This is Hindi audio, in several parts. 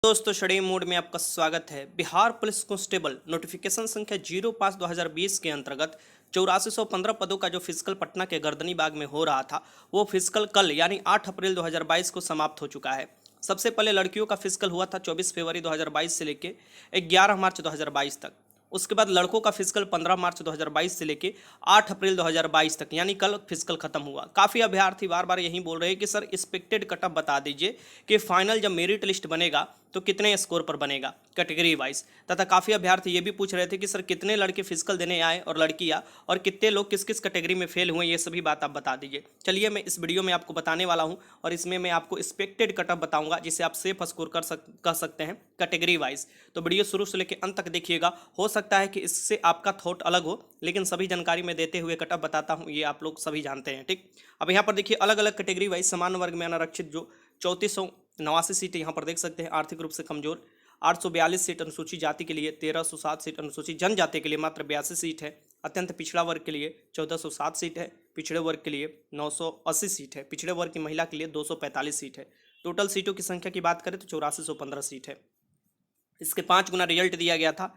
दोस्तों स्टडी मोड में आपका स्वागत है। बिहार पुलिस कांस्टेबल नोटिफिकेशन संख्या 05/2020 के अंतर्गत 8415 पदों का जो फिजिकल पटना के गर्दनी बाग में हो रहा था वो फिजिकल कल यानी 8 अप्रैल 2022 को समाप्त हो चुका है। सबसे पहले लड़कियों का फिजिकल हुआ था 24 फरवरी 2022 से लेके 11 मार्च 2022 तक। उसके बाद लड़कों का फिजिकल 15 मार्च 2022 से लेके 8 अप्रैल 2022 तक यानी कल फिजिकल खत्म हुआ। काफ़ी अभ्यर्थी बार बार यही बोल रहे हैं कि सर एक्सपेक्टेड कटअप बता दीजिए कि फाइनल जब मेरिट लिस्ट बनेगा तो कितने स्कोर पर बनेगा कैटेगरी वाइज। तथा काफ़ी अभ्यर्थी ये भी पूछ रहे थे कि सर कितने लड़के फिजिकल देने आए और लड़कियां और कितने लोग किस किस कैटेगरी में फेल हुए, ये सभी बात आप बता दीजिए। चलिए मैं इस वीडियो में आपको बताने वाला हूं और इसमें मैं आपको एक्सपेक्टेड कटअप बताऊंगा जिसे आप सेफ स्कोर कर सकते हैं कैटेगरी वाइज। तो वीडियो शुरू से लेकर अंत तक देखिएगा। हो सकता है कि इससे आपका थॉट अलग हो, लेकिन सभी जानकारी मैं देते हुए कटअप बताता हूँ, ये आप लोग सभी जानते हैं। ठीक, अब यहाँ पर देखिए अलग अलग कैटेगरी वाइज सामान्य वर्ग में अनारक्षित जो 3489 सीट यहाँ पर देख सकते हैं। आर्थिक रूप से कमजोर 842 सीट अनुसूचित जाति के लिए, 1307 सीट अनुसूचित जनजाति के लिए मात्र 82 सीट है। अत्यंत पिछड़ा वर्ग के लिए 1407 सीट है। पिछड़े वर्ग के लिए 980 सीट है। पिछड़े वर्ग की महिला के लिए 245 सीट है। टोटल सीटों की संख्या की बात करें तो 8415 सीट है। इसके 5 गुना रिजल्ट दिया गया था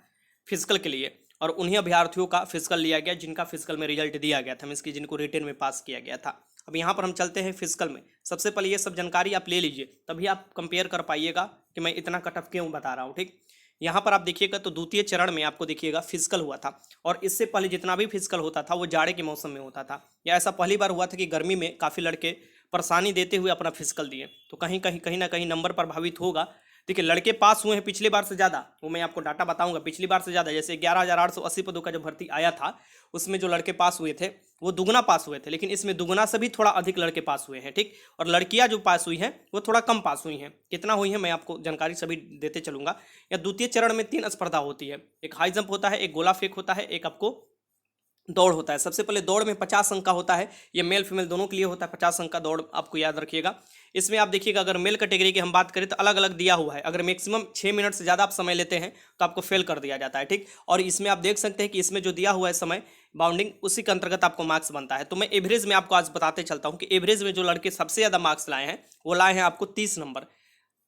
फिजिकल के लिए और उन्हीं अभ्यर्थियों का फिजिकल लिया गया जिनका फिजिकल में रिजल्ट दिया गया था, मीन्स की जिनको रिटेन में पास किया गया था। अब यहाँ पर हम चलते हैं फिजिकल में। सबसे पहले ये सब जानकारी आप ले लीजिए, तभी आप कंपेयर कर पाइएगा कि मैं इतना कटअप क्यों बता रहा हूँ। ठीक, यहाँ पर आप देखिएगा तो द्वितीय चरण में आपको देखिएगा फिजिकल हुआ था और इससे पहले जितना भी फिजिकल होता था वो जाड़े के मौसम में होता था, या ऐसा पहली बार हुआ था कि गर्मी में काफ़ी लड़के परेशानी देते हुए अपना फिजिकल दिए, तो कहीं ना कहीं नंबर प्रभावित होगा। देखिए लड़के पास हुए हैं पिछले बार से ज़्यादा, वो मैं आपको डाटा बताऊंगा। पिछली बार से ज़्यादा जैसे 11,880 पदों का जो भर्ती आया था उसमें जो लड़के पास हुए थे वो दुगना पास हुए थे, लेकिन इसमें दुगना से भी थोड़ा अधिक लड़के पास हुए हैं। ठीक, और लड़कियां जो पास हुई हैं वो थोड़ा कम पास हुई हैं। कितना हुई हैं मैं आपको जानकारी सभी देते चलूंगा। या द्वितीय चरण में 3 स्पर्धा होती है, एक हाई जंप होता है, एक गोला फेंक होता है, एक आपको दौड़ होता है। सबसे पहले दौड़ में 50 अंक का होता है, ये मेल फीमेल दोनों के लिए होता है। 50 अंक का दौड़ आपको याद रखिएगा। इसमें आप देखिएगा अगर मेल कैटेगरी की हम बात करें तो अलग अलग दिया हुआ है। अगर मैक्सिमम 6 मिनट से ज़्यादा आप समय लेते हैं तो आपको फेल कर दिया जाता है। ठीक, और इसमें आप देख सकते हैं कि इसमें जो दिया हुआ है समय बाउंडिंग, उसी के अंतर्गत आपको मार्क्स बनता है। तो मैं एवरेज में आपको आज बताते चलता हूँ कि एवरेज में जो लड़के सबसे ज़्यादा मार्क्स लाए हैं वो लाए हैं आपको 30 नंबर।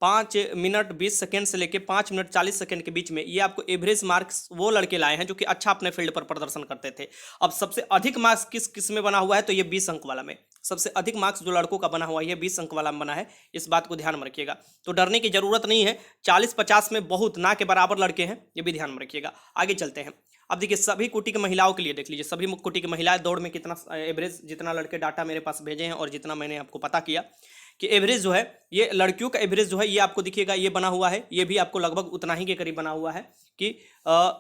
5 मिनट 20 सेकेंड से लेकर 5 मिनट 40 सेकेंड के बीच में ये आपको एवरेज मार्क्स वो लड़के लाए हैं जो कि अच्छा अपने फील्ड पर प्रदर्शन करते थे। अब सबसे अधिक मार्क्स किस में बना हुआ है तो ये 20 अंक वाला में सबसे अधिक मार्क्स जो लड़कों का बना हुआ है ये 20 अंक वाला में बना है। इस बात को ध्यान में रखिएगा। तो डरने की जरूरत नहीं है, 40-50 में बहुत ना के बराबर लड़के हैं, ये भी ध्यान में रखिएगा। आगे चलते हैं। अब देखिए सभी कोटि की महिलाओं के लिए देख लीजिए, सभी कोटि की महिलाएं दौड़ में कितना एवरेज, जितना लड़के डाटा मेरे पास भेजे हैं और जितना मैंने आपको पता किया कि एवरेज जो है ये लड़कियों का एवरेज जो है ये आपको दिखेगा, ये बना हुआ है, ये भी आपको लगभग उतना ही के करीब बना हुआ है कि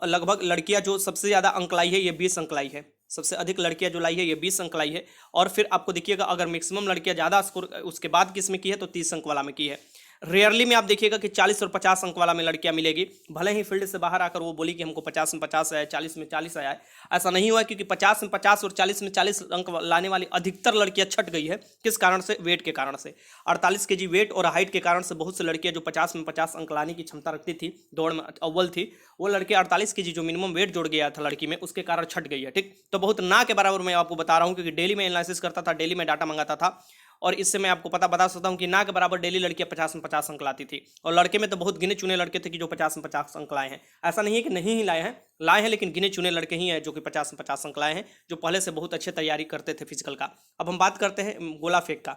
लगभग लड़कियां जो सबसे ज़्यादा अंक लाई है ये 20 अंक लाई है। सबसे अधिक लड़कियां जो लाई है ये 20 अंक लाई है। और फिर आपको देखिएगा अगर मैक्सिमम लड़कियां ज़्यादा स्कोर उसके बाद किस में की है तो 30 अंक वाला में की है। रेयरली में आप देखिएगा कि 40 और 50 अंक वाला में लड़कियां मिलेगी। भले ही फील्ड से बाहर आकर वो बोली कि हमको 50 में 50 आया, 40 में 40 आया है, ऐसा नहीं हुआ, क्योंकि 50 में 50 और 40 में 40 अंक लाने वाली अधिकतर लड़कियां छट गई है। किस कारण से? वेट के कारण से। 48 kg वेट और हाइट के कारण से बहुत से लड़कियां जो 50 में 50 अंक लाने की क्षमता रखती थी, दौड़ में अव्वल थी, वो लड़के 48 kg जो मिनिमम वेट जोड़ गया था लड़की में उसके कारण छट गई है। ठीक, तो बहुत ना के बराबर मैं आपको बता रहा हूँ, क्योंकि डेली में एनालिसिस करता था, डेली में डाटा मंगाता था और इससे मैं आपको बता सकता हूं कि ना के बराबर डेली लड़कियां 50 में 50 अंक लाती थी। और लड़के में तो बहुत गिने चुने लड़के थे कि जो 50 में 50 अंक लाए हैं। ऐसा नहीं है कि नहीं ही लाए हैं, लेकिन गिने चुने लड़के ही हैं जो कि 50 में 50 अंक लाए हैं, जो पहले से बहुत अच्छे तैयारी करते थे फिजिकल का। अब हम बात करते हैं गोला फेंक का।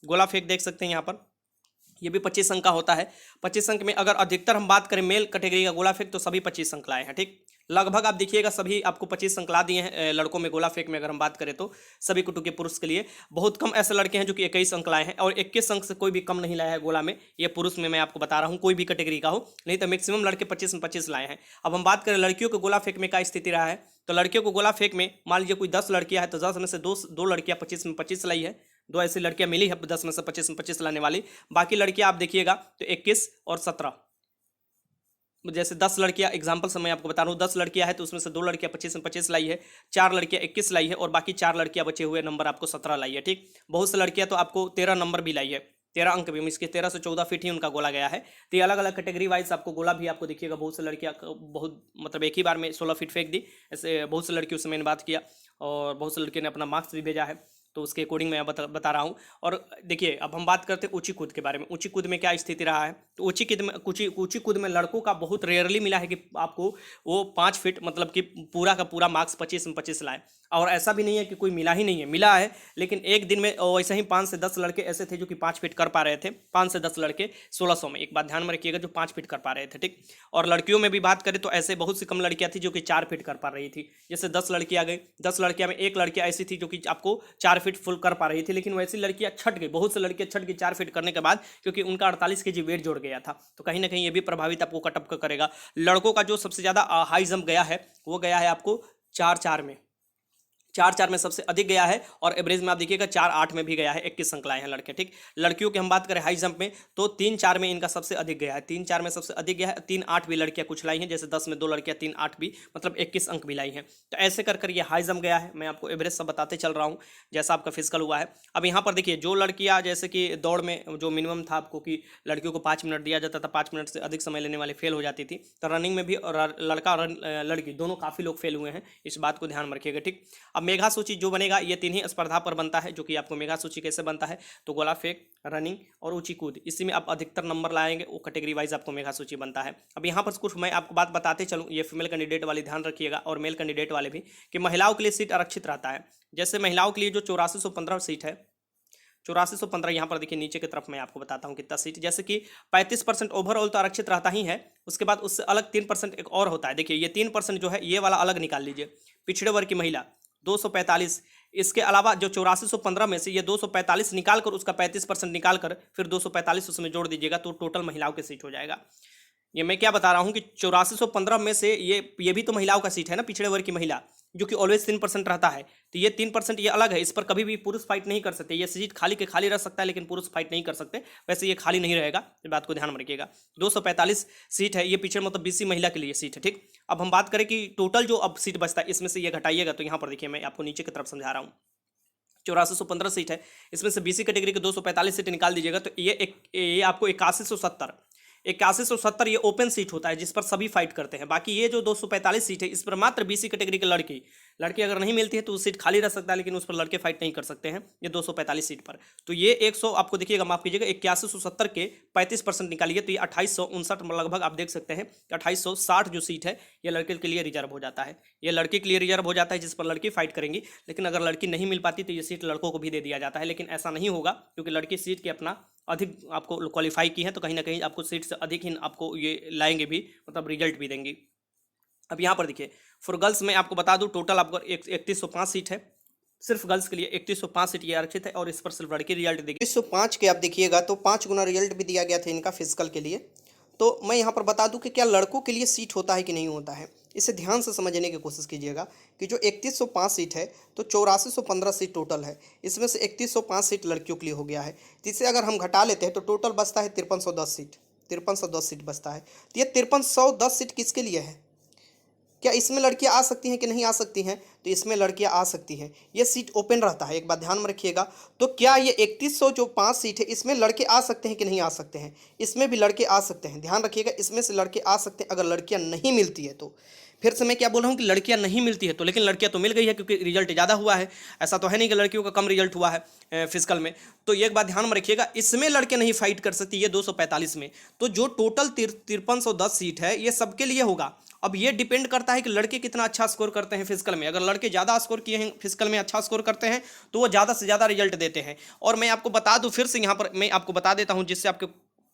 गोला फेंक देख सकते हैं यहाँ पर, ये भी 25 अंक का होता है। 25 अंक में अगर अधिकतर हम बात करें मेल कैटेगरी का गोला फेंक तो सभी 25 अंक लाए हैं। ठीक, लगभग आप देखिएगा सभी आपको 25 अंक ला दिए हैं लड़कों में। गोला फेंक में अगर हम बात करें तो सभी कुटु के पुरुष के लिए बहुत कम ऐसे लड़के हैं जो कि 21 अंक लाए हैं, और 21 अंक से कोई भी कम नहीं लाया है गोला में। ये पुरुष में मैं आपको बता रहा हूँ, कोई भी कैटेगरी का हो, नहीं तो मैक्सिमम लड़के 25 में 25 लाए हैं। अब हम बात करें लड़कियों के गोला फेंक में क्या स्थिति रहा है, तो लड़कियों को गोला फेंक में मान लीजिए कोई 10 लड़कियां हैं तो 10 में से दो लड़कियां 25 में 25 लाई है। दो ऐसी लड़कियां मिली है 10 में से 25 लाने वाली। बाकी लड़कियां आप देखिएगा तो 21 और 17, जैसे 10 लड़कियां एग्जाम्पल से मैं आपको बता रहा हूँ, 10 लड़कियां हैं तो उसमें से 2 लड़कियां 25 में 25 लाई है, 4 लड़कियां 21 लाई है और बाकी 4 लड़कियां बचे हुए नंबर आपको 17 लाई है। ठीक, बहुत से लड़कियां तो आपको 13 नंबर भी लाई है, 13 अंक भी, इसके 13 से 14 फीट ही उनका गोला गया है। तो ये अलग अलग कैटेगरी वाइज आपको गोला भी आपको देखिएगा। बहुत से लड़कियां बहुत मतलब एक ही बार में 16 फीट फेंक दी, ऐसे बहुत से लड़कियों से मैंने बात किया और बहुत से लड़के ने अपना मार्क्स भी भेजा है। तो उसके अकॉर्डिंग मैं बता रहा हूँ। और देखिए, अब हम बात करते हैं ऊंची कूद के बारे में। ऊंची कूद में क्या स्थिति रहा है, तो ऊंची कूद में लड़कों का बहुत रेयरली मिला है कि आपको वो 5 फीट मतलब कि पूरा का पूरा मार्क्स 25 में 25 लाए। और ऐसा भी नहीं है कि कोई मिला ही नहीं है, मिला है, लेकिन एक दिन में वैसे ही 5 से 10 लड़के ऐसे थे जो कि 5 फीट कर पा रहे थे। 5 से 10 लड़के 1600 में, एक बात ध्यान में रखिएगा, जो 5 फीट कर पा रहे थे, ठीक। और लड़कियों में भी बात करें तो ऐसे बहुत सी कम लड़कियां थी जो कि 4 फीट कर पा रही थी। जैसे 10 लड़कियां गई, 10 लड़कियां में एक लड़कियां ऐसी थी जो कि आपको 4 फीट फुल कर पा रही थी, लेकिन वैसी लड़कियां छट गई, बहुत सी लड़कियां छट गई 4 फीट करने के बाद, क्योंकि उनका 48 केजी वेट जोड़ गया था। तो कहीं ना कहीं ये भी प्रभावित आपको कटअप करेगा। लड़कों का जो सबसे ज्यादा हाई जंप गया है वो गया है आपको 4-4 में, 4-4 में सबसे अधिक गया है। और एवरेज में आप देखिएगा 4-8 में भी गया है, 21 अंक लाए हैं लड़के, ठीक। लड़कियों की हम बात करें हाई जंप में तो 3-4 में इनका सबसे अधिक गया है, 3-4 में सबसे अधिक गया है। 3-8 भी लड़कियां कुछ लाई हैं, जैसे 10 में 2 लड़कियां 3-8 भी, मतलब 21 अंक भी लाई हैं। तो ऐसे कर कर ये हाई जंप गया है। मैं आपको एवरेज सब बताते चल रहा हूँ जैसा आपका फिजिकल हुआ है। अब यहाँ पर देखिए, जो लड़कियां जैसे कि दौड़ में जो मिनिमम था आपको कि लड़कियों को 5 मिनट दिया जाता था, 5 मिनट से अधिक समय लेने वाले फेल हो जाती थी, तो रनिंग में भी लड़का और लड़की दोनों काफ़ी लोग फेल हुए हैं, इस बात को ध्यान में रखिएगा, ठीक। अब मेगा सूची जो बनेगा ये 3 ही स्पर्धा पर बनता है, जो कि आपको मेगा सूची कैसे बनता है, तो गोला फेंक, रनिंग और ऊंची कूद, इसी में आप अधिकतर नंबर लाएंगे, वो कैटेगरी वाइज आपको मेगा सूची बनता है। अब यहाँ पर कुछ मैं आपको बात बताते चलूँ, ये फीमेल कैंडिडेट वाली ध्यान रखिएगा और मेल कैंडिडेट वाले भी, कि महिलाओं के लिए सीट आरक्षित रहता है। जैसे महिलाओं के लिए जो 8415 सीट है, 8415, यहाँ पर देखिए नीचे की तरफ मैं आपको बताता हूँ कितना सीट, जैसे कि 35% ओवरऑल तो आरक्षित रहता ही है, उसके बाद उससे अलग 3% एक और होता है। देखिए ये 3% जो है ये वाला अलग निकाल लीजिए, पिछड़े वर्ग की महिला 245, इसके अलावा जो 8415 में से ये 245 निकाल कर उसका 35% निकाल कर फिर 245 उसमें जोड़ दीजिएगा, तो टोटल महिलाओं के सीट हो जाएगा। ये मैं क्या बता रहा हूँ कि 8415 में से ये भी तो महिलाओं का सीट है ना, पिछड़े वर्ग की महिला, जो कि ऑलवेज 3% रहता है। तो ये 3% ये अलग है, इस पर कभी भी पुरुष फाइट नहीं कर सकते। ये सीट खाली के खाली रह सकता है, लेकिन पुरुष फाइट नहीं कर सकते। वैसे ये खाली नहीं रहेगा, इस बात को ध्यान में रखिएगा। 245 सीट है, ये पीछे मतलब बीसी महिला के लिए सीट है, ठीक। अब हम बात करें कि टोटल जो अब सीट बचता है इसमें से ये घटाइएगा, तो यहाँ पर देखिए मैं आपको नीचे की तरफ समझा रहा हूँ। 8415 सीट है, इसमें से बीसी कैटेगरी के 245 सीट निकाल दीजिएगा, तो ये आपको 8170 ये ओपन सीट होता है जिस पर सभी फाइट करते हैं। बाकी ये जो 245 सीट है इस पर मात्र बीसी कैटेगरी के लड़की अगर नहीं मिलती है तो उस सीट खाली रह सकता है, लेकिन उस पर लड़के फाइट नहीं कर सकते हैं, ये 245 सीट पर। तो ये 100 आपको देखिएगा, माफ कीजिएगा, 8170 के 35% निकालिए तो ये 2859 लगभग आप देख सकते हैं। 2860 जो सीट है ये लड़के के लिए रिजर्व हो जाता है, ये लड़के के लिए रिजर्व हो जाता है जिस पर लड़की फाइट करेंगी। लेकिन अगर लड़की नहीं मिल पाती तो ये सीट लड़कों को भी दे दिया जाता है, लेकिन ऐसा नहीं होगा क्योंकि लड़की सीट के अपना अधिक आपको क्वालिफाई की है, तो कहीं ना कहीं आपको सीट से अधिक ही आपको ये लाएंगे भी, मतलब रिजल्ट भी देंगी। अब यहाँ पर देखिए, फॉर गर्ल्स में आपको बता दूं टोटल आपको 3105 सीट है, सिर्फ गर्ल्स के लिए 3105 सीट ये आरक्षित है, और इस पर सिर्फ लड़के रिजल्ट देगी 3105 के। आप देखिएगा तो 5 गुना रिजल्ट भी दिया गया था इनका फिजिकल के लिए। तो मैं यहाँ पर बता दूं कि क्या लड़कों के लिए सीट होता है कि नहीं होता है, इसे ध्यान से समझने की कोशिश कीजिएगा कि जो 3105 सीट है तो 8415 सीट टोटल है, इसमें से 3105 सीट लड़कियों के लिए हो गया है। जिसे अगर हम घटा लेते हैं तो टोटल बचता है 5310 सीट, 5310 सीट बचता है। तो ये 5310 सीट किसके लिए है? क्या इसमें लड़कियां आ सकती हैं कि नहीं आ सकती हैं? तो इसमें लड़कियां आ सकती हैं, ये सीट ओपन रहता है, एक बात ध्यान में रखिएगा। तो क्या ये 3100 जो 5 सीट है इसमें लड़के आ सकते हैं कि नहीं आ सकते हैं? इसमें भी लड़के आ सकते हैं, ध्यान रखिएगा, इसमें से लड़के आ सकते हैं अगर लड़कियां नहीं मिलती है तो। फिर से मैं क्या बोल रहा हूँ कि लड़कियां नहीं मिलती है तो, लेकिन लड़कियां तो मिल गई है क्योंकि रिजल्ट ज़्यादा हुआ है। ऐसा तो है नहीं कि लड़कियों का कम रिजल्ट हुआ है फिजिकल में। तो एक बात ध्यान में रखिएगा, इसमें लड़के नहीं फाइट कर सकती ये 245 में। तो जो टोटल 5310 सीट है ये सबके लिए होगा। अब ये डिपेंड करता है कि लड़के कितना अच्छा स्कोर करते हैं फिजिकल में। अगर लड़के ज़्यादा स्कोर किए हैं फिजिकल में, अच्छा स्कोर करते हैं, तो वो ज़्यादा से ज़्यादा रिजल्ट देते हैं। और मैं आपको बता दूं, फिर से यहाँ पर मैं आपको बता देता हूँ जिससे आपके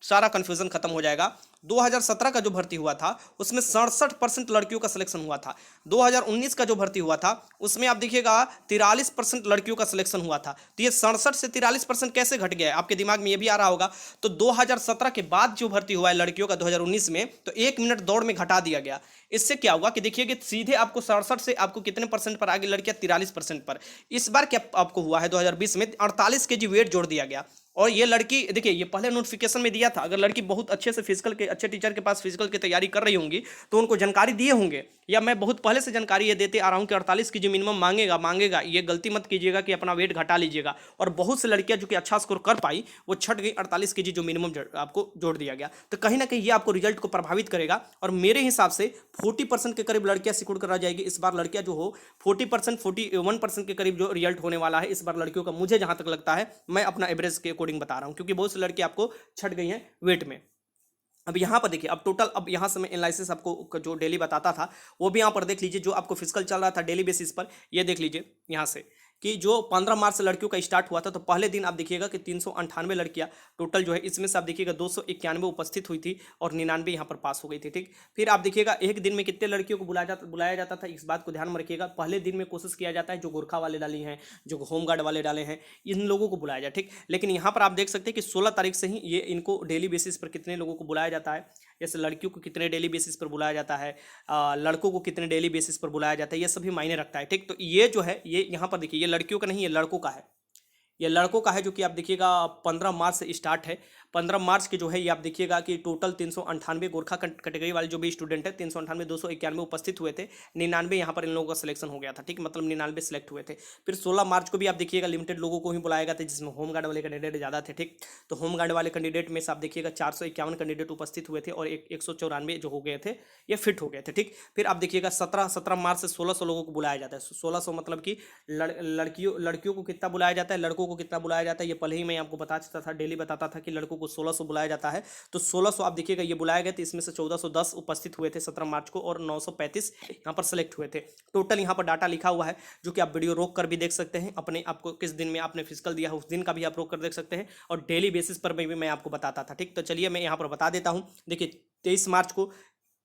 सारा कंफ्यूजन खत्म हो जाएगा। 2017 का जो भर्ती हुआ था उसमें 67% लड़कियों का सिलेक्शन हुआ था। 2019 का जो भर्ती हुआ था उसमें आप देखिएगा 43% लड़कियों का सिलेक्शन हुआ था। तो ये 67 से 43% कैसे घट गया है, आपके दिमाग में ये भी आ रहा होगा। तो 2017 के बाद जो भर्ती हुआ है लड़कियों का 2019 में, तो 1 मिनट दौड़ में घटा दिया गया। इससे क्या हुआ कि देखिए कि सीधे आपको 67 से आपको कितने परसेंट पर आ गई लड़कियां, 43% पर। इस बार क्या आपको हुआ है 2020 में 48 केजी वेट जोड़ दिया गया। और ये लड़की देखिए, ये पहले नोटिफिकेशन में दिया था, अगर लड़की बहुत अच्छे से फिजिकल के अच्छे टीचर के पास फिजिकल की तैयारी कर रही होंगी तो उनको जानकारी दिए होंगे, या मैं बहुत पहले से जानकारी ये देते आ रहा हूँ कि 48 की जो मिनिमम मांगेगा, ये गलती मत कीजिएगा कि अपना वेट घटा लीजिएगा। और बहुत सी लड़कियां जो कि अच्छा स्कोर कर पाई वो छट गई, 48 की जो मिनिमम आपको जोड़ दिया गया, तो कहीं ना कहीं ये आपको रिजल्ट को प्रभावित करेगा। और मेरे हिसाब से 40% के करीब लड़कियां सिक्योर करा जाएगी इस बार। लड़कियां जो हो 40%, 41% के करीब जो रिजल्ट होने वाला है इस बार लड़कियों का, मुझे जहां तक लगता है, मैं अपना एवरेज के अकॉर्डिंग बता रहा हूं, क्योंकि बहुत सी लड़की आपको छट गई हैं वेट में। अब यहाँ पर देखिए, अब टोटल, अब यहाँ से मैं एनालिसिस आपको जो डेली बताता था वो भी यहाँ पर देख लीजिए, जो आपको फिजिकल चल रहा था डेली बेसिस पर, ये देख लीजिए यहाँ से कि जो 15 मार्च से लड़कियों का स्टार्ट हुआ था, तो पहले दिन आप देखिएगा कि 398 लड़कियां टोटल जो है, इसमें से आप देखिएगा 291 उपस्थित हुई थी और 99 यहाँ पर पास हो गई थी, ठीक। फिर आप देखिएगा एक दिन में कितने लड़कियों को बुलाया जाता था, इस बात को ध्यान में रखिएगा। पहले दिन में कोशिश किया जाता है जो गोरखा वाले डाली हैं, जो होमगार्ड वाले डाले हैं, इन लोगों को बुलाया जाए, ठीक। लेकिन यहाँ पर आप देख सकते हैं कि 16 तारीख से ही ये इनको डेली बेसिस पर कितने लोगों को बुलाया जाता है, जैसे लड़कियों को कितने डेली बेसिस पर बुलाया जाता है, लड़कों को कितने डेली बेसिस पर बुलाया जाता है, ये सभी मायने रखता है, ठीक। तो ये जो है, ये यहाँ पर देखिए, ये लड़कियों का नहीं, ये लड़कों का है, ये लड़कों का है, जो कि आप देखिएगा 15 मार्च से स्टार्ट है। 15 मार्च के जो है ये आप देखिएगा कि टोटल 398 गोरखा कैटेगरी वाले जो भी स्टूडेंट है, 398, 291 उपस्थित हुए थे, 99 यहाँ पर इन लोगों का सिलेक्शन हो गया था, ठीक, मतलब 99 सिलेक्ट हुए थे। फिर 16 मार्च को भी आप देखिएगा लिमिटेड लोगों को ही बुलाया गया था, जिसमें होमगार्ड वाले कैंडिडेट ज़्यादा थे, ठीक। तो होमगार्ड वाले कैंडिडेट में से आप देखिएगा 451 कैंडिडेट उपस्थित हुए थे और 194 जो हो गए थे ये फिट हो गए थे, ठीक। फिर आप देखिएगा 17 मार्च से 1600 लोगों को बुलाया जाता है। 1600 मतलब कि लड़कियों को कितना बुलाया जाता है, लड़कों को कितना बुलाया जाता है, ये पहले ही मैं आपको बता चुका था, डेली बताता था कि लड़कों को 1600 बुलाया जाता है। तो 1600 आप देखिएगा ये बुलाए गए थे, इसमें से 1410 उपस्थित हुए थे 17 मार्च को और 935 यहाँ पर सेलेक्ट हुए थे। टोटल यहाँ पर डाटा लिखा हुआ है, जो कि आप वीडियो रोक कर भी देख सकते हैं, अपने आपको किस दिन में आपने फिजिकल दिया है उस दिन का भी आप रोक कर देख सकते हैं, और डेली बेसिस पर भी मैं आपको बताता था, ठीक। तो चलिए मैं यहाँ पर बता देता हूँ। देखिए 23 मार्च को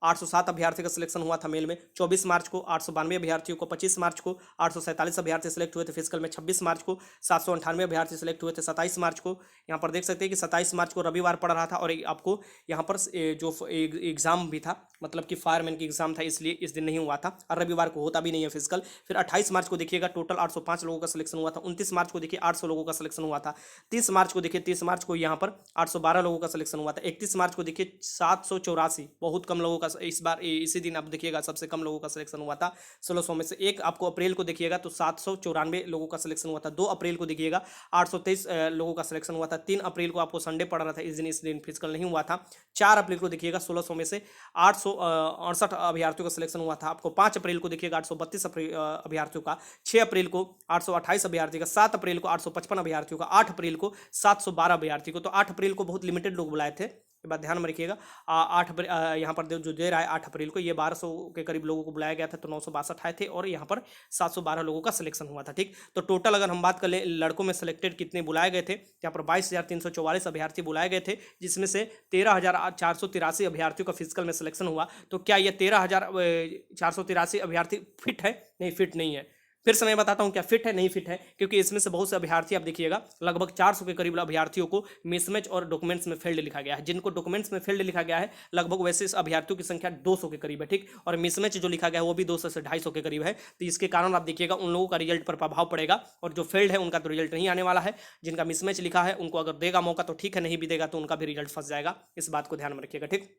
807 अभ्यर्थी का सिलेक्शन हुआ था मेल में, 24 मार्च को 892 अभ्यर्थियों को, 25 मार्च को 847 अभ्यर्थी सेलेक्ट हुए थे फिजिकल में, 26 मार्च को 798 अभ्यर्थी सेलेक्ट हुए थे, 27 मार्च को यहाँ पर देख सकते हैं कि 27 मार्च को रविवार पड़ रहा था और आपको यहाँ पर जो एग्ज़ाम भी था, मतलब कि फायरमैन की एग्जाम था, इसलिए इस दिन नहीं हुआ था और रविवार को होता भी नहीं है फिजिकल। फिर 28 मार्च को देखिएगा टोटल 805 लोगों का सिलेक्शन हुआ था, 29 मार्च को देखिए 800 लोगों का सिलेक्शन हुआ था, 30 मार्च को देखिए 30 मार्च को यहाँ पर 812 लोगों का सिलेक्शन हुआ था, 31 मार्च को देखिए 784, बहुत कम लोगों का इस बार इसी दिन आप देखिएगा सबसे कम लोगों का सिलेक्शन हुआ था 1600 में से। एक आपको अप्रैल को देखिएगा तो 794 लोगों का सिलेक्शन हुआ था, 2 अप्रैल को देखिएगा 823 लोगों का सिलेक्शन हुआ था, 3 अप्रैल को आपको संडे पड़ रहा था, इस दिन फिजिकल नहीं हुआ था, 4 अप्रैल को देखिएगा 1600 में से 868 अभ्यर्थियों का सिलेक्शन हुआ था आपको, 5 अप्रैल को देखिएगा 832 अभ्यर्थियों का, 6 अप्रैल को 828 अभ्यर्थी का, 7 अप्रैल को 855 अभ्यर्थियों का, 8 अप्रैल को 712 अभ्यर्थी को। तो 8 अप्रैल को बहुत लिमिटेड लोग बुलाए थे, ये बात ध्यान में रखिएगा। 8 अप्रैल यहाँ पर जो दे रहा है 8 अप्रैल को ये 1200 के करीब लोगों को बुलाया गया था, तो 962 आए थे और यहाँ पर 712 लोगों का सिलेक्शन हुआ था, ठीक। तो टोटल अगर हम बात कर ले लड़कों में सिलेक्टेड कितने बुलाए गए थे, यहाँ पर 22,344 अभ्यर्थी बुलाए गए थे, जिसमें से 13,483 अभ्यर्थियों का फिजिकल में सिलेक्शन हुआ। तो क्या ये 13,483 अभ्यर्थी फिट है? नहीं, फिट नहीं है। फिर से मैं बताता हूं क्या फिट है, नहीं फिट है, क्योंकि इसमें से बहुत से अभ्यर्थी आप देखिएगा लगभग 400 के करीब अभ्यर्थियों को मिसमैच और डॉक्यूमेंट्स में फेल्ड लिखा गया है। जिनको डॉक्यूमेंट्स में फेल्ड लिखा गया है लगभग वैसे इस अभ्यर्थियों की संख्या 200 के करीब है, ठीक। और मिसमैच जो लिखा गया है वो भी 200 से 250 के करीब है। तो इसके कारण आप देखिएगा उन लोगों का रिजल्ट पर प्रभाव पड़ेगा, और जो फेल्ड है उनका तो रिजल्ट नहीं आने वाला है। जिनका मिसमैच लिखा है उनको अगर देगा मौका तो ठीक है, नहीं भी देगा तो उनका भी रिजल्ट फंस जाएगा। इस बात को ध्यान में रखिएगा, ठीक।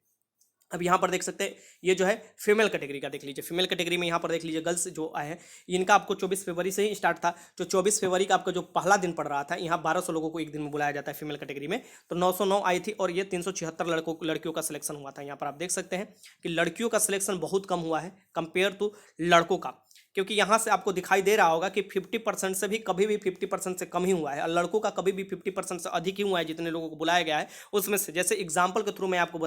अब यहाँ पर देख सकते हैं ये जो है फीमेल कैटेगरी का देख लीजिए। फीमेल कैटेगरी में यहाँ पर देख लीजिए गर्ल्स जो आए हैं इनका आपको 24 फरवरी से ही स्टार्ट था। जो 24 फरवरी का आपका जो पहला दिन पड़ रहा था, यहाँ 1200 लोगों को एक दिन में बुलाया जाता है फीमेल कैटेगरी में, तो 909 आई थी और ये 376 लड़कियों का सिलेक्शन हुआ था। यहाँ पर आप देख सकते हैं कि लड़कियों का सिलेक्शन बहुत कम हुआ है कंपेयर टू लड़कों का, क्योंकि यहाँ से आपको दिखाई दे रहा होगा कि 50% से भी कभी भी 50% से कम ही हुआ है, और लड़कों का कभी भी 50% से अधिक ही हुआ है जितने लोगों को बुलाया गया है उसमें से। जैसे एग्जाम्पल के थ्रू मैं आपको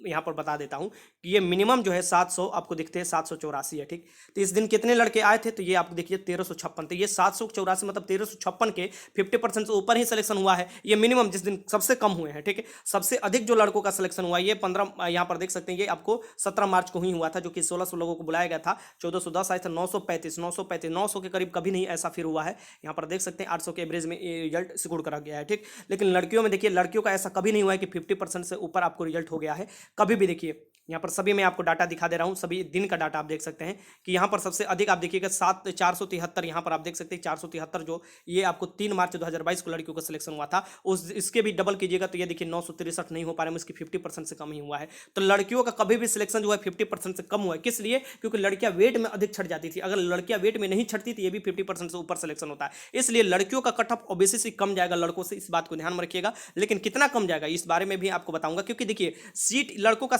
यहाँ पर बता देता हूँ कि ये मिनिमम जो है 700 आपको दिखते हैं, 784 है, ठीक। तो इस दिन कितने लड़के आए थे, तो ये आपको देखिए 1356, तो ये 784 मतलब 1356 के 50% से ऊपर ही सिलेक्शन हुआ है, ये मिनिमम जिस दिन सबसे कम हुए हैं, ठीक है। सबसे अधिक जो लड़कों का सिलेक्शन हुआ ये 15 यहाँ पर देख सकते हैं, ये आपको 17 मार्च को ही हुआ था, जो कि 1600 लोगों को बुलाया गया था, 1410 आए थे, 935 के करीब कभी नहीं ऐसा फिर हुआ है। यहाँ पर देख सकते हैं 800 के एवरेज में रिजल्ट सिक्योर करा गया है, ठीक। लेकिन लड़कियों में देखिए, लड़कियों का ऐसा कभी नहीं हुआ है कि 50% से ऊपर आपको रिजल्ट हो गया है, कभी भी देखिए यहाँ पर सभी मैं आपको डाटा दिखा दे रहा हूँ, सभी दिन का डाटा आप देख सकते हैं कि यहाँ पर सबसे अधिक आप देखिएगा 473, यहाँ पर आप देख सकते हैं 473 जो ये आपको 3 मार्च 2022 को लड़कियों का सिलेक्शन हुआ था, उस इसके भी डबल कीजिएगा तो ये देखिए 963 नहीं हो पा रहे हैं, इसकी 50% से कम ही हुआ है। तो लड़कियों का कभी भी सिलेक्शन जो है 50% से कम हुआ है, किस लिए? क्योंकि लड़कियां वेट में अधिक छट जाती थी, अगर लड़कियां वेट में नहीं छटती तो ये भी 50% से ऊपर सिलेक्शन होता है, इसलिए लड़कियों का कट ऑफ ओबीसी कम जाएगा लड़कों से, इस बात को ध्यान में रखिएगा। लेकिन कितना कम जाएगा इस बारे में भी आपको बताऊंगा, क्योंकि देखिए सीट लड़कों का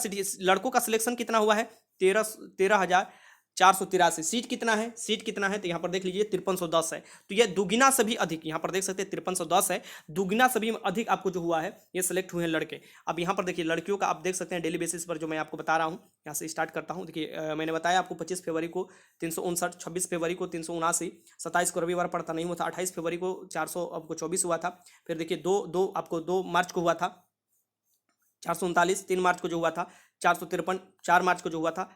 सिलेक्शन कितना हुआ है 13,483। सीट कितना है तो यहाँ पर देख लीजिए 5310 है, तो यह दुगुना से भी अधिक, यहाँ पर देख सकते हैं 5310 है, दुगुना से भी अधिक आपको जो हुआ है ये सिलेक्ट हुए हैं लड़के। अब यहाँ पर देखिए लड़कियों का आप देख सकते हैं डेली बेसिस पर जो मैं आपको बता रहा हूँ, यहाँ से स्टार्ट करता हूँ। देखिए मैंने बताया आपको 25 फरवरी को 359, 26 फरवरी को 379, 27 को रविवार पड़ता नहीं हुआ था, 28 फरवरी को 424 हुआ था, फिर देखिए आपको 2 मार्च को हुआ था 439, 3 मार्च को जो हुआ था 453, 4 मार्च को जो हुआ था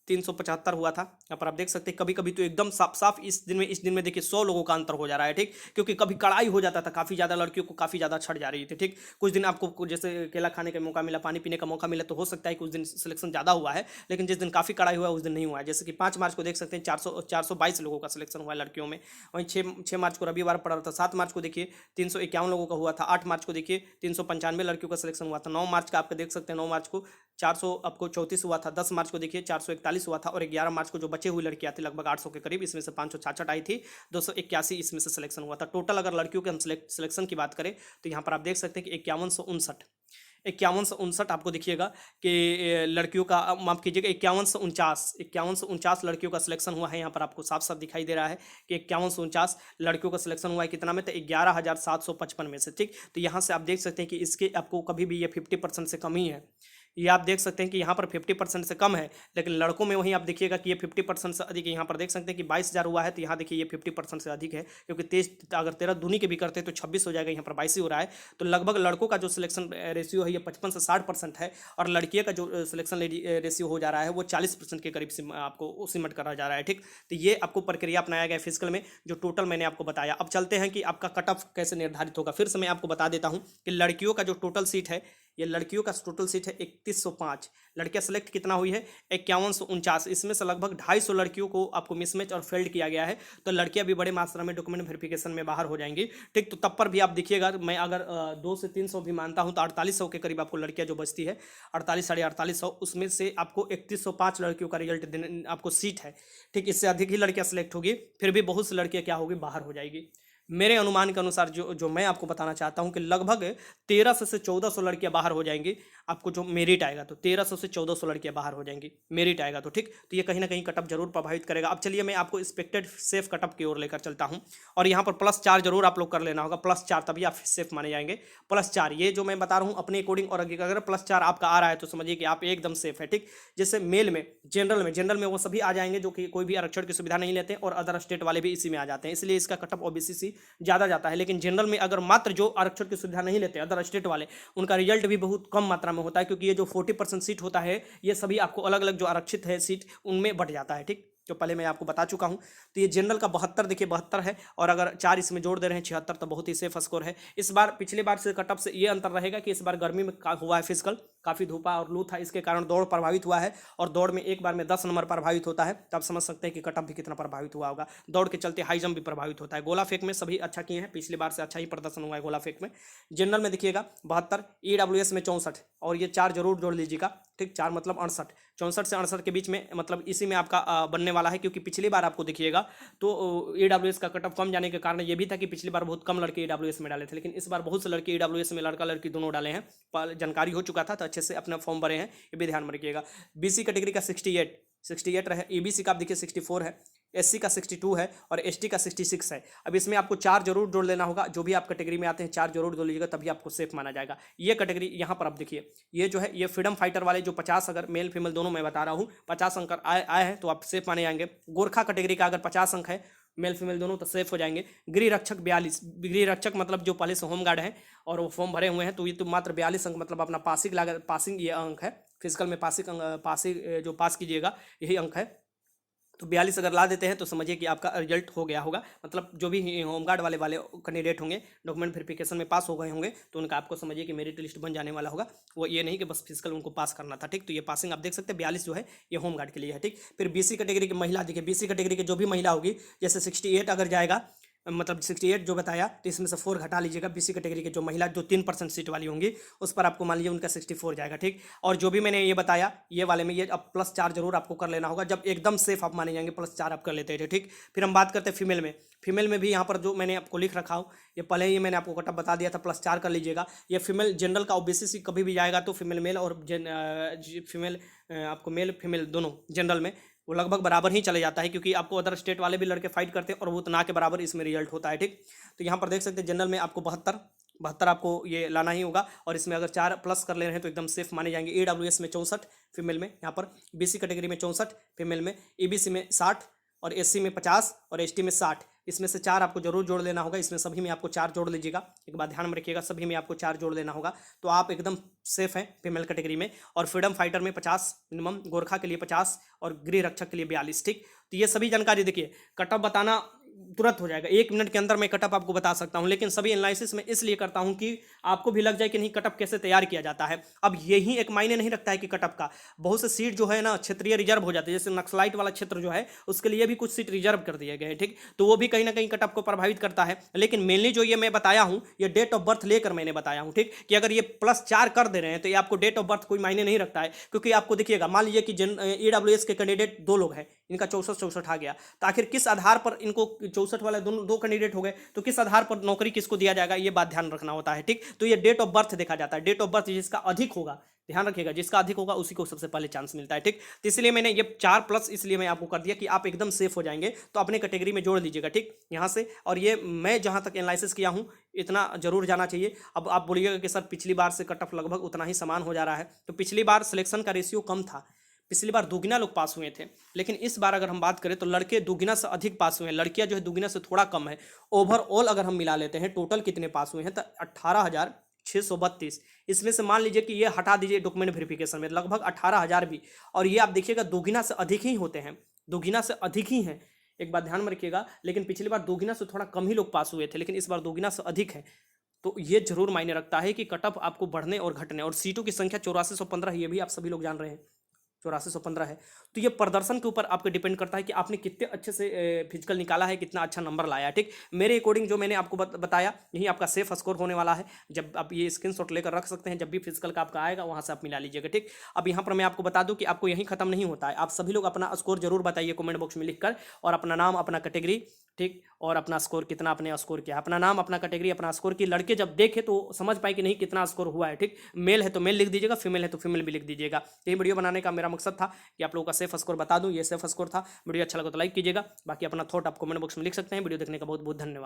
375 हुआ था। यहाँ पर आप देख सकते हैं कभी कभी तो एकदम साफ साफ इस दिन में देखिए 100 लोगों का अंतर हो जा रहा है, ठीक, क्योंकि कभी कड़ाई हो जाता था, काफ़ी ज़्यादा लड़कियों को काफ़ी ज़्यादा छट जा रही थी, ठीक। कुछ दिन आपको जैसे केला खाने का मौका मिला, पानी पीने का मौका मिला, तो हो सकता है कि उस दिन सिलेक्शन ज़्यादा हुआ है, लेकिन जिस दिन काफ़ी कड़ाई हुआ है उस दिन नहीं हुआ है। जैसे कि 5 मार्च को देख सकते हैं 422 लोगों का सिलेक्शन हुआ है लड़कियों में, वहीं 6 मार्च को रविवार पड़ा था, 7 मार्च को देखिए 351 लोगों का हुआ था, 8 मार्च को देखिए 395 लड़कियों का सिलेक्शन हुआ था, 9 मार्च का आपको देख सकते हैं 9 मार्च को 434 हुआ था, 10 मार्च को देखिए 441 हुआ था, और 11 मार्च को जो बचे हुई लड़कियां थी लगभग 800 के करीब, इसमें से 566 आई थी, 281 इसमें से सिलेक्शन हुआ था। टोटल अगर लड़कियों के हम सिलेक्शन की बात करें तो यहाँ पर आप देख सकते हैं कि 5159 आपको दिखिएगा कि लड़कियों का, माफ कीजिएगा 5149 लड़कियों का सिलेक्शन हुआ है। यहाँ पर आपको साफ साफ दिखाई दे रहा है कि 5149 लड़कियों का सिलेक्शन हुआ है, कितना में? तो 11,755 में से, ठीक। तो यहाँ से आप देख सकते हैं कि इसके आपको कभी भी ये 50% से कम ही है, ये आप देख सकते हैं कि यहाँ पर 50% से कम है, लेकिन लड़कों में वहीं आप देखिएगा कि ये 50% से अधिक है। यहाँ पर देख सकते हैं कि 22,000 हुआ है, तो यहाँ देखिए ये 50% से अधिक है, क्योंकि 23 अगर 13 दूनी के भी करते हैं तो 26 हो जाएगा, यहाँ पर 22 ही हो रहा है। तो लगभग लड़कों का जो सिलेक्शन रेशियो है ये 55 से 60% है, और लड़कियों का जो सिलेक्शन रेशियो हो जा रहा है वो 40% के करीब से आपको सिमट करा जा रहा है, ठीक। तो ये आपको प्रक्रिया अपनाया गया फिजिकल में, जो टोटल मैंने आपको बताया। अब चलते हैं कि आपका कट ऑफ कैसे निर्धारित होगा। फिर से मैं आपको बता देता हूँ कि लड़कियों का जो टोटल सीट है, ये लड़कियों का टोटल सीट है 3105, लड़कियां सेलेक्ट कितना हुई है 5149, इसमें से लगभग 250 लड़कियों को आपको मिसमैच और फेल्ड किया गया है, तो लड़कियां भी बड़े मात्रा में डॉक्यूमेंट वेरिफिकेशन में बाहर हो जाएंगी, ठीक। तो तब पर भी आप देखिएगा, मैं अगर 200 से 300 भी मानता हूं तो 4800 के करीब आपको लड़कियां जो बचती है, 48 साढ़े 4800, उसमें से आपको 3105 लड़कियों का रिजल्ट आपको सीट है, ठीक। इससे अधिक ही लड़कियां सेलेक्ट होगी, फिर भी बहुत सी लड़कियां क्या होगी, बाहर हो जाएगी। मेरे अनुमान के अनुसार जो मैं आपको बताना चाहता हूं कि लगभग 1300 से 1400 लड़कियां बाहर हो जाएंगी, आपको जो मेरिट आएगा तो 1300 से 1400 लड़कियां बाहर हो जाएंगी, मेरिट आएगा तो, ठीक। तो ये कहीं ना कहीं कटअप जरूर प्रभावित करेगा। अब चलिए मैं आपको एक्सपेक्टेड सेफ कटअप की ओर लेकर चलता हूं, और यहाँ पर +4 जरूर आप लोग कर लेना होगा, +4 तभी आप सेफ माने जाएंगे। +4 ये जो मैं बता रहा हूँ अपने अकॉर्डिंग, और अगर +4 आपका आ रहा है तो समझिए कि आप एकदम सेफ है, ठीक। जैसे मेल में जनरल में वो सभी आ जाएंगे जो कि कोई भी आरक्षण की सुविधा नहीं लेते, और अदर स्टेट वाले भी इसी में आ जाते हैं, इसलिए इसका कटअप ओबीसी ज़्यादा जाता है। लेकिन जनरल में अगर मात्र जो आरक्षण की सुविधा नहीं लेते अदर स्टेट वाले, उनका रिजल्ट भी बहुत कम मात्रा में होता है, क्योंकि ये जो 40% सीट होता है ये सभी आपको अलग अलग जो आरक्षित है सीट उनमें बढ़ जाता है, ठीक। जो पहले मैं आपको बता चुका हूं। तो ये जनरल का 72, देखिए 72 है, और अगर 4 इसमें जोड़ दे रहे हैं 76, तो बहुत ही सेफ स्कोर है। इस बार पिछले बार से कटअप से ये अंतर रहेगा कि इस बार गर्मी में हुआ है फिजिकल, काफ़ी धूपा और लू था, इसके कारण दौड़ प्रभावित हुआ है, और दौड़ में एक बार में 10 नंबर प्रभावित होता है, तब समझ सकते हैं कि कटअप भी कितना प्रभावित हुआ होगा। दौड़ के चलते हाई जंप भी प्रभावित होता है। गोला फेंक में सभी अच्छा किए हैं, पिछली बार से अच्छा ही प्रदर्शन हुआ है गोला फेंक में। जनरल में देखिएगा 72, ईडब्ल्यूएस में 64, और ये 4 जरूर जोड़ लीजिएगा, ठीक। 4 मतलब 68, 64 से 68 के बीच में, मतलब इसी में आपका बनने वाला है, क्योंकि पिछली बार आपको देखिएगा तो ईडब्ल्यूएस का कटअप कम जाने के कारण ये भी था कि पिछली बार बहुत कम लड़के ईडब्ल्यूएस में डाले थे, लेकिन इस बार बहुत से लड़के ईडब्ल्यूएस में लड़का लड़की दोनों डाले हैं, जानकारी हो चुका था, तो अच्छे से अपना फॉर्म भरे हैं, ये भी ध्यान में रखिएगा। बीसी कैटेगरी का 68 रहे, ईबीसी का आप देखिए 64 है, एससी का 62 है, और एसटी का 66 है। अब इसमें आपको 4 जरूर जोड़ लेना होगा, जो भी आप कैटेगरी में आते हैं 4 जरूर जोड़ लीजिएगा, तभी आपको सेफ माना जाएगा। ये कैटेगरी यहाँ पर आप देखिए, ये जो है ये फ्रीडम फाइटर वाले जो 50, अगर मेल फीमेल दोनों मैं बता रहा हूँ 50 अंक आए हैं तो आप सेफ माने जाएंगे। गोरखा कैटेगरी का अगर 50 अंक है मेल फीमेल दोनों तो सेफ हो जाएंगे। गृह रक्षक 42, गृह रक्षक मतलब जो पहले से होमगार्ड है और वो फॉर्म भरे हुए हैं, तो ये तो मात्र 42 अंक, मतलब अपना पासिंग ये अंक है, फिजिकल में पासिंग जो पास कीजिएगा यही अंक है। तो 42 अगर ला देते हैं तो समझिए कि आपका रिजल्ट हो गया होगा। मतलब जो भी होमगार्ड वाले कैंडिडेट होंगे, डॉक्यूमेंट वेरिफिकेशन में पास हो गए होंगे, तो उनका आपको समझिए कि मेरिट लिस्ट बन जाने वाला होगा। वो ये नहीं कि बस फिजिकल उनको पास करना था, ठीक। तो ये पासिंग आप देख सकते हैं 42 जो है ये होमगार्ड के लिए है, ठीक। फिर बीसी कैटेगरी की महिला, देखिए बीसी कैटेगरी की जो भी महिला होगी, जैसे 68 अगर जाएगा, मतलब 68 जो बताया, तो इसमें से 4 घटा लीजिएगा। बीसी कैटेगरी के जो महिला जो 3% सीट वाली होंगी, उस पर आपको मान लीजिए उनका 64 जाएगा, ठीक। और जो भी मैंने ये बताया, ये वाले में ये अब +4 जरूर आपको कर लेना होगा। जब एकदम सेफ आप माने जाएंगे +4 आप कर लेते थे, ठीक। फिर हम बात करते हैं फीमेल में। फीमेल में भी यहाँ पर जो मैंने आपको लिख रखा हूँ, ये पहले ही मैंने आपको कटअप बता दिया था, +4 कर लीजिएगा। ये फीमेल जनरल का ओबीसी कभी भी जाएगा तो फीमेल मेल और फीमेल आपको मेल फीमेल दोनों जनरल में वो लगभग बराबर ही चले जाता है, क्योंकि आपको अदर स्टेट वाले भी लड़के फाइट करते हैं और वो उतना के बराबर इसमें रिजल्ट होता है, ठीक। तो यहाँ पर देख सकते हैं जनरल में आपको 72 आपको ये लाना ही होगा, और इसमें अगर 4 प्लस कर ले रहे हैं तो एकदम सेफ माने जाएंगे। AWS में 64 फीमेल में, यहाँ पर BC कैटेगरी में 64 फीमेल में, EBC में 60 और SC में 50 और ST में 60। इसमें से 4 आपको जरूर जोड़ लेना होगा। इसमें सभी में आपको 4 जोड़ लीजिएगा, एक बात ध्यान में रखिएगा, सभी में आपको 4 जोड़ लेना होगा, तो आप एकदम सेफ हैं फीमेल कैटेगरी में। और फ्रीडम फाइटर में 50 मिनिमम, गोरखा के लिए 50 और गृह रक्षक के लिए 42, ठीक। तो ये सभी जानकारी देखिए, कटअप बताना तुरंत हो जाएगा, 1 मिनट के अंदर मैं कटअप आपको बता सकता हूं, लेकिन सभी एनालिसिस में इसलिए करता हूं कि आपको भी लग जाए कि नहीं कटअप कैसे तैयार किया जाता है। अब यही एक मायने नहीं रखता है कि कटअप का बहुत से सीट जो है ना क्षेत्रीय रिजर्व हो जाते हैं, जैसे नक्सलाइट वाला क्षेत्र जो है उसके लिए भी कुछ सीट रिजर्व कर दिए गए हैं, ठीक। तो वो भी कहीं ना कहीं कटअप को प्रभावित करता है। लेकिन मेनली जो ये मैं बताया हूं, ये डेट ऑफ बर्थ लेकर मैंने बताया हूं, ठीक, कि अगर ये +4 कर दे रहे हैं तो ये आपको डेट ऑफ बर्थ कोई मायने नहीं रखता है। क्योंकि आपको देखिएगा, मान लीजिए कि AWS के कैंडिडेट 2 लोग हैं, इनका 64 आ गया, तो आखिर किस आधार पर इनको 64 वाले दो कैंडिडेट हो गए, तो किस आधार पर नौकरी किसको दिया जाएगा, ये बात ध्यान रखना होता है, ठीक। तो ये डेट ऑफ बर्थ देखा जाता है, डेट ऑफ बर्थ जिसका अधिक होगा, ध्यान रखिएगा, जिसका अधिक होगा उसी को सबसे पहले चांस मिलता है, ठीक। तो इसलिए मैंने ये 4+ इसलिए मैं आपको कर दिया कि आप एकदम सेफ हो जाएंगे, तो अपने कैटेगरी में जोड़ लीजिएगा, ठीक, यहाँ से। और ये मैं जहां तक एनालिसिस किया हूं इतना जरूर जाना चाहिए। अब आप बोलिएगा कि सर पिछली बार से कटअफ लगभग उतना ही समान हो जा रहा है, तो पिछली बार सिलेक्शन का रेशियो कम था, पिछली बार दुगना लोग पास हुए थे, लेकिन इस बार अगर हम बात करें तो लड़के दुगना से अधिक पास हुए हैं, लड़कियां जो है दुगना से थोड़ा कम है। ओवरऑल अगर हम मिला लेते हैं टोटल कितने पास हुए हैं तो 18,632। इसमें से मान लीजिए कि ये हटा दीजिए डॉक्यूमेंट वेरिफिकेशन में, लगभग 18,000 भी, और ये आप देखिएगा दुगना से अधिक ही होते हैं, दुगना से अधिक ही हैं, एक बात ध्यान में रखिएगा। लेकिन पिछली बार दुगना से थोड़ा कम ही लोग पास हुए थे, लेकिन इस बार दुगना से अधिक है। तो ये जरूर मायने रखता है कि कटअप आपको बढ़ने और घटने, और सीटों की संख्या 8415, ये भी आप सभी लोग जान रहे हैं, 8415 है। तो ये प्रदर्शन के ऊपर आपको डिपेंड करता है कि आपने कितने अच्छे से फिजिकल निकाला है, कितना अच्छा नंबर लाया है, ठीक। मेरे अकॉर्डिंग जो मैंने आपको बताया यही आपका सेफ स्कोर होने वाला है। जब आप ये स्क्रीनशॉट लेकर रख सकते हैं, जब भी फिजिकल का आपका आएगा वहां से आप मिला लीजिएगा, ठीक। अब यहाँ पर मैं आपको बता दूं कि आपको यहीं खत्म नहीं होता है, आप सभी लोग अपना स्कोर जरूर बताइए कमेंट बॉक्स में लिखकर, और अपना नाम, अपना कैटेगरी, ठीक, और अपना स्कोर कितना आपने स्कोर किया, अपना नाम, अपना कैटेगरी, अपना स्कोर की, लड़के जब देखे तो समझ पाए कि नहीं कितना स्कोर हुआ है, ठीक। मेल है तो मेल लिख दीजिएगा, फीमेल है तो फीमेल भी लिख दीजिएगा। यही वीडियो बनाने का मेरा मकसद था कि आप लोगों का सेफ स्कोर बता दूं, ये सेफ स्कोर था। वीडियो अच्छा लगा तो लाइक कीजिएगा, बाकी अपना थॉट आप कमेंट बॉक्स में लिख सकते हैं। वीडियो देखने का बहुत बहुत धन्यवाद।